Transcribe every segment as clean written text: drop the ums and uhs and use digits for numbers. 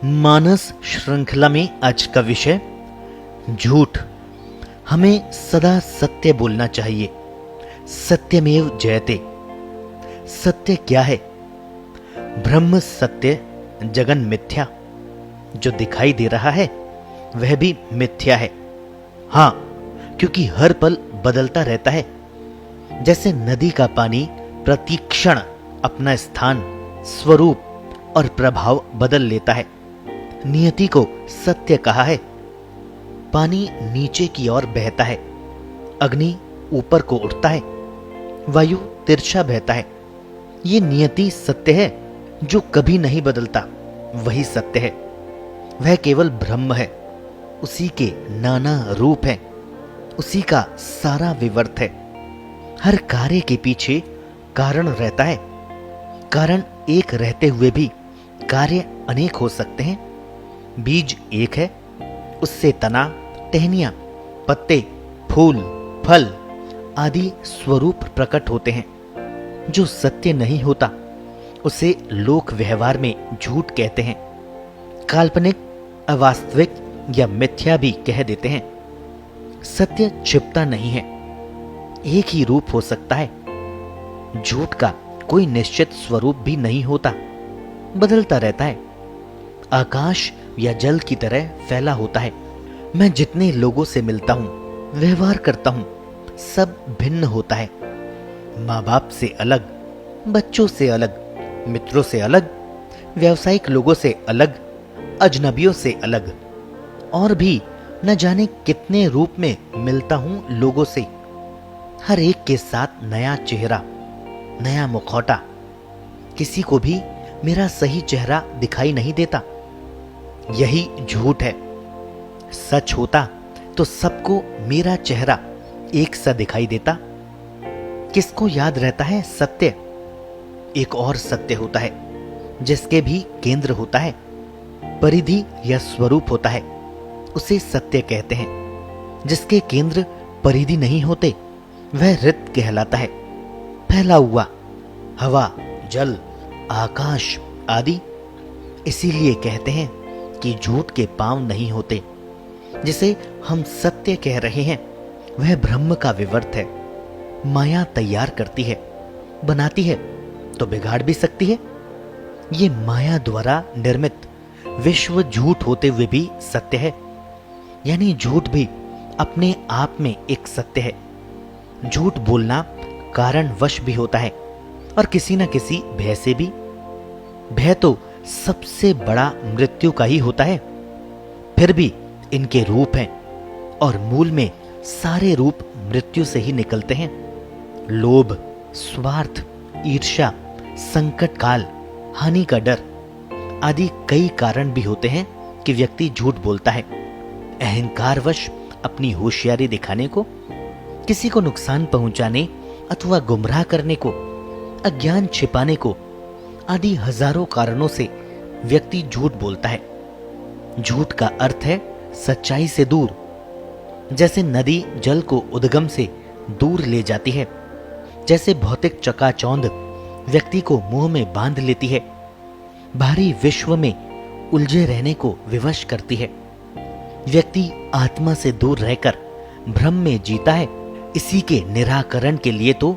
मानस श्रृंखला में आज का विषय झूठ। हमें सदा सत्य बोलना चाहिए। सत्यमेव जयते। सत्य क्या है? ब्रह्म सत्य, जगन मिथ्या। जो दिखाई दे रहा है वह भी मिथ्या है। हां, क्योंकि हर पल बदलता रहता है। जैसे नदी का पानी प्रतिक्षण अपना स्थान, स्वरूप और प्रभाव बदल लेता है। नियति को सत्य कहा है। पानी नीचे की ओर बहता है, अग्नि ऊपर को उठता है, वायु तिरछा बहता है। ये नियति सत्य है जो कभी नहीं बदलता। वही सत्य है। वह केवल ब्रह्म है। उसी के नाना रूप हैं। उसी का सारा विवर्त है। हर कार्य के पीछे कारण रहता है। कारण एक रहते हुए भी कार्य अनेक हो सकते हैं। बीज एक है, उससे तना, टहनियां, पत्ते, फूल, फल आदि स्वरूप प्रकट होते हैं। जो सत्य नहीं होता उसे लोक व्यवहार में झूठ कहते हैं। काल्पनिक, अवास्तविक या मिथ्या भी कह देते हैं। सत्य छिपता नहीं है, एक ही रूप हो सकता है। झूठ का कोई निश्चित स्वरूप भी नहीं होता, बदलता रहता है। आकाश या जल की तरह फैला होता है। मैं जितने लोगों से मिलता हूं, व्यवहार करता हूं, सब भिन्न होता है। माँ बाप से अलग, बच्चों से अलग, मित्रों से अलग, व्यावसायिक लोगों से अलग, अजनबियों से अलग, और भी न जाने कितने रूप में मिलता हूं लोगों से। हर एक के साथ नया चेहरा, नया मुखौटा। किसी को भी मेरा सही चेहरा दिखाई नहीं देता। यही झूठ है। सच होता तो सबको मेरा चेहरा एक सा दिखाई देता। किसको याद रहता है सत्य? एक और सत्य होता है जिसके भी केंद्र होता है, परिधि या स्वरूप होता है। उसे सत्य कहते हैं। जिसके केंद्र परिधि नहीं होते वह रित कहलाता है। फैला हुआ, हवा, जल, आकाश आदि। इसीलिए कहते हैं कि झूठ के पांव नहीं होते। जिसे हम सत्य कह रहे हैं वह ब्रह्म का विवर्त है। माया तैयार करती है, बनाती है तो बिगाड़ भी सकती है। ये माया द्वारा निर्मित विश्व झूठ होते हुए भी सत्य है। यानी झूठ भी अपने आप में एक सत्य है। झूठ बोलना कारणवश भी होता है और किसी न किसी भय से भी। भय तो सबसे बड़ा मृत्यु का ही होता है। फिर भी इनके रूप हैं और मूल में सारे रूप मृत्यु से ही निकलते हैं। लोभ, स्वार्थ, ईर्ष्या, संकट काल, हानि का डर आदि कई कारण भी होते हैं कि व्यक्ति झूठ बोलता है। अहंकारवश अपनी होशियारी दिखाने को, किसी को नुकसान पहुंचाने अथवा गुमराह करने को, अज्ञान छिपाने को आदि हजारों कारणों से व्यक्ति झूठ बोलता है। झूठ का अर्थ है सच्चाई से दूर। जैसे नदी जल को उद्गम से दूर ले जाती है, जैसे भौतिक चकाचौंध व्यक्ति को मुंह में बांध लेती है, भारी विश्व में उलझे रहने को विवश करती है। व्यक्ति आत्मा से दूर रहकर भ्रम में जीता है। इसी के निराकरण के लिए तो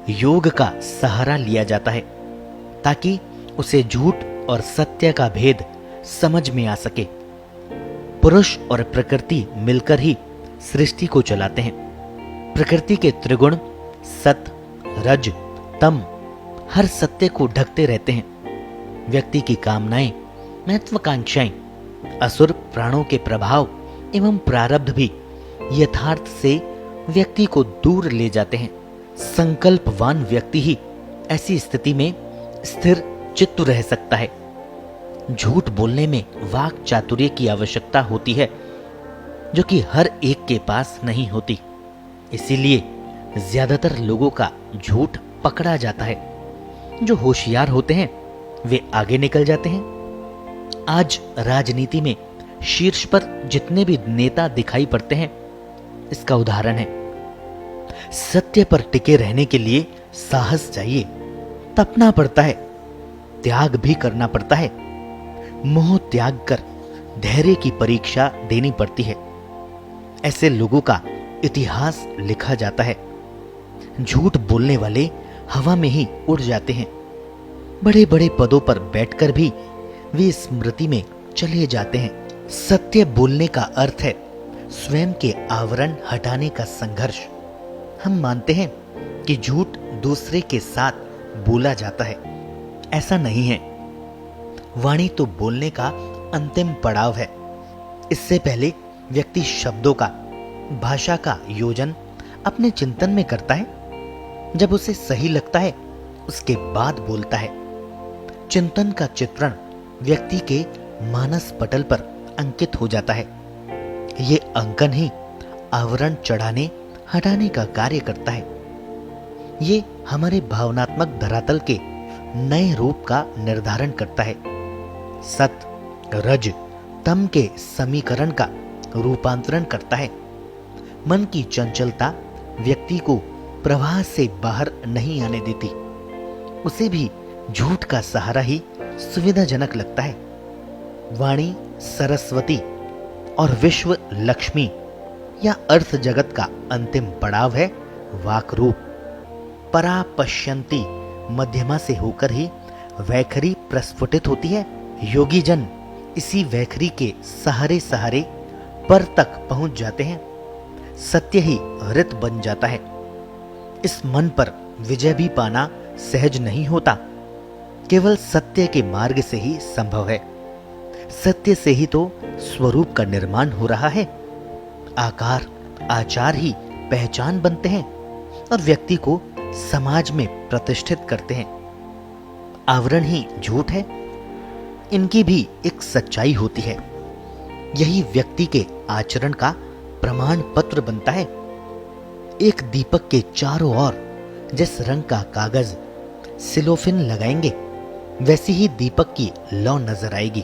योग का सहारा लिया जाता है, ताकि उसे झूठ और सत्य का भेद समझ में आ सके। पुरुष और प्रकृति मिलकर ही सृष्टि को चलाते हैं। प्रकृति के त्रिगुण सत, रज, तम हर सत्य को ढकते रहते हैं। व्यक्ति की कामनाएं, महत्वाकांक्षाएं, असुर प्राणों के प्रभाव एवं प्रारब्ध भी यथार्थ से व्यक्ति को दूर ले जाते हैं। संकल्पवान व्यक्ति ही ऐसी स्थिति में स्थिर चित्त रह सकता है। झूठ बोलने में वाक चातुर्य की आवश्यकता होती है, जो कि हर एक के पास नहीं होती। इसीलिए ज्यादातर लोगों का झूठ पकड़ा जाता है। जो होशियार होते हैं वे आगे निकल जाते हैं। आज राजनीति में शीर्ष पर जितने भी नेता दिखाई पड़ते हैं, इसका उदाहरण है। सत्य पर टिके रहने के लिए साहस चाहिए, तपना पड़ता है, त्याग भी करना पड़ता है। मोह त्याग कर धैर्य की परीक्षा देनी पड़ती है। ऐसे लोगों का इतिहास लिखा जाता है। झूठ बोलने वाले हवा में ही उड़ जाते हैं। बड़े बड़े पदों पर बैठकर भी वे स्मृति में चले जाते हैं। सत्य बोलने का अर्थ है स्वयं के आवरण हटाने का संघर्ष। हम मानते हैं कि झूठ दूसरे के साथ बोला जाता है। ऐसा नहीं है। वाणी तो बोलने का अंतिम पड़ाव है। इससे पहले व्यक्ति शब्दों का, भाषा का योजन अपने चिंतन में करता है। जब उसे सही लगता है उसके बाद बोलता है। चिंतन का चित्रण व्यक्ति के मानस पटल पर अंकित हो जाता है। ये अंकन ही आवरण चढ़ाने हटाने का कार्य करता है। ये हमारे भावनात्मक धरातल के नए रूप का निर्धारण करता है। सत, रज, तम के समीकरण का रूपांतरण करता है। मन की चंचलता व्यक्ति को प्रवाह से बाहर नहीं आने देती। उसे भी झूठ का सहारा ही सुविधाजनक लगता है। वाणी सरस्वती और विश्व लक्ष्मी या अर्थ जगत का अंतिम पड़ाव है वाक रूप। परा पश्यंती मध्यमा से होकर ही वैखरी प्रस्फुटित होती है। योगी जन इसी वैखरी के सहारे सहारे पर तक पहुंच जाते हैं। सत्य ही ऋत बन जाता है। इस मन पर विजय भी पाना सहज नहीं होता। केवल सत्य के मार्ग से ही संभव है। सत्य से ही तो स्वरूप का निर्माण हो रहा है। आकार, आचार ही पहचान बनते हैं और व्यक्ति को समाज में प्रतिष्ठित करते हैं। आवरण ही झूठ है। इनकी भी एक सच्चाई होती है। यही व्यक्ति के आचरण का प्रमाण पत्र बनता है। एक दीपक के चारों ओर जिस रंग का कागज सिलोफिन लगाएंगे वैसी ही दीपक की लौ नजर आएगी।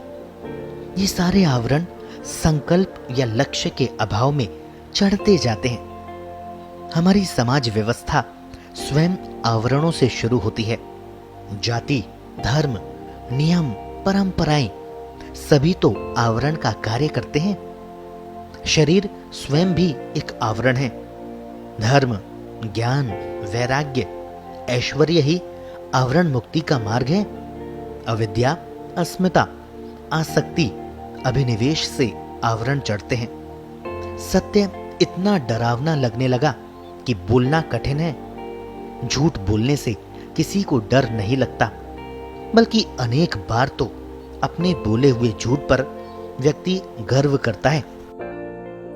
ये सारे आवरण संकल्प या लक्ष्य के अभाव में चढ़ते जाते हैं। हमारी समाज व्यवस्था स्वयं आवरणों से शुरू होती है। जाति, धर्म, नियम, परंपराएं सभी तो आवरण का कार्य करते हैं। शरीर स्वयं भी एक आवरण है। धर्म, ज्ञान, वैराग्य, ऐश्वर्य ही आवरण मुक्ति का मार्ग है। अविद्या, अस्मिता, आसक्ति, अभिनिवेश से आवरण चढ़ते हैं। सत्य इतना डरावना लगने लगा कि बोलना कठिन है। झूठ बोलने से किसी को डर नहीं लगता, बल्कि अनेक बार तो अपने बोले हुए झूठ पर व्यक्ति गर्व करता है।